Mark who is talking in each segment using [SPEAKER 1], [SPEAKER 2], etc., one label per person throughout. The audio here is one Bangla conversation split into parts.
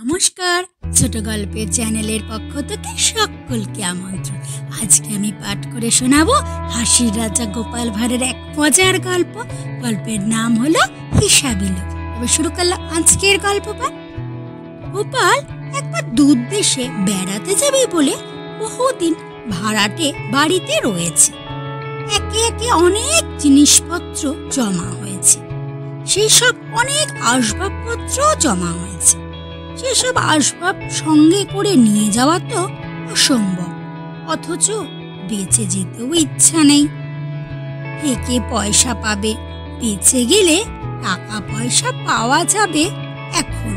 [SPEAKER 1] নমস্কার, ছোট গল্পের চ্যানেলের পক্ষ থেকে সকলকে আমন্ত্রণ। আজকে আমি পাঠ করে শোনাবো হাসির রাজা গোপাল ভাঁড়ের এক মজার গল্প। গল্পের নাম হলো হিসাবি লোক। এবার শুরু করলাম আজকের গল্প পাঠ। গোপাল একবার দূর দেশে বেড়াতে যাবে বলে বহুদিন ভাড়াটে বাড়িতে রয়েছে। একে একে অনেক জিনিসপত্র জমা হয়েছে, সেই সব অনেক আসবাবপত্র জমা হয়েছে। সেসব আসবাব সঙ্গে করে নিয়ে যাওয়া তো অসম্ভব, অথচ বেঁচে যেতেও ইচ্ছা নেই। থেকে পয়সা পাবে? বেঁচে গেলে টাকা পয়সা পাওয়া যাবে এখন,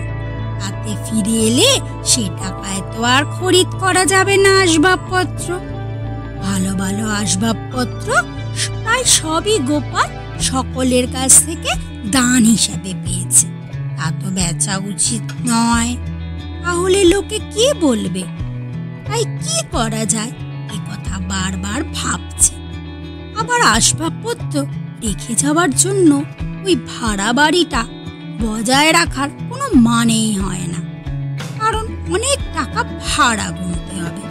[SPEAKER 1] তাতে ফিরে এলে সে টাকায় তো আর খরিদ করা যাবে না আসবাবপত্র। ভালো ভালো আসবাবপত্র প্রায় সবই গোপাল সকলের কাছ থেকে দান হিসাবে পেয়েছে। তা তো বেচা উচিত নয়, তাহলে লোকে কি বলবে? তাই কি করা যায় এ কথা বারবার ভাবছে। আবার আসবাবপত্র রেখে যাওয়ার জন্য ওই ভাড়া বাড়িটা বজায় রাখার কোনো মানেই হয় না, কারণ অনেক টাকা ভাড়া গুনতে হবে।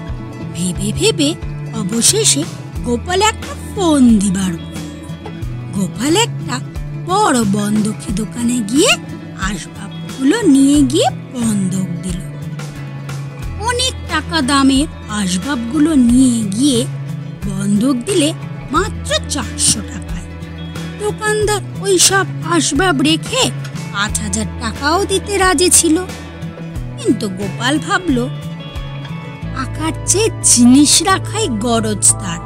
[SPEAKER 1] ভেবে ভেবে অবশেষে গোপাল একটা ফোন দিবার করল। গোপাল একটা বড় বন্ধকি দোকানে গিয়ে আসবাবগুলো নিয়ে গিয়ে বন্ধক দিল। অনেক টাকা দামের আসবাবগুলো নিয়ে গিয়ে বন্ধক দিলে মাত্র 400 টাকায়। দোকানদার ওই সব আসবাব রেখে 5000 টাকাও দিতে রাজি ছিল। কিন্তু গোপাল ভাবল, টাকার চেয়ে জিনিস রাখাই গরজ তার।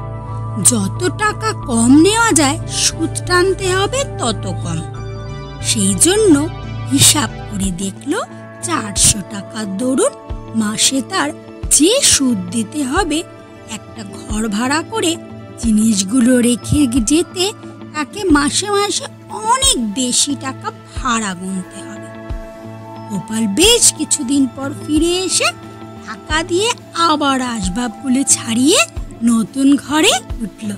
[SPEAKER 1] যত টাকা কম নেওয়া যায় সুদ টানতে হবে তত কম। সেই জন্য হিসাব করে দেখলো 400 টাকার দরুন মাসে তার যে সুদ দিতে হবে, একটা ঘর ভাড়া করে জিনিসগুলো রেখে যেতে তাকে মাসে মাসে অনেক বেশি টাকা ভাড়া গুনতে হবে। গোপাল বেশ কিছুদিন পর ফিরে এসে টাকা দিয়ে আবার আসবাবগুলো ছাড়িয়ে নতুন ঘরে উঠল।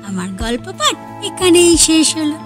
[SPEAKER 1] আমার গল্প পাঠ এখানেই শেষ হলো।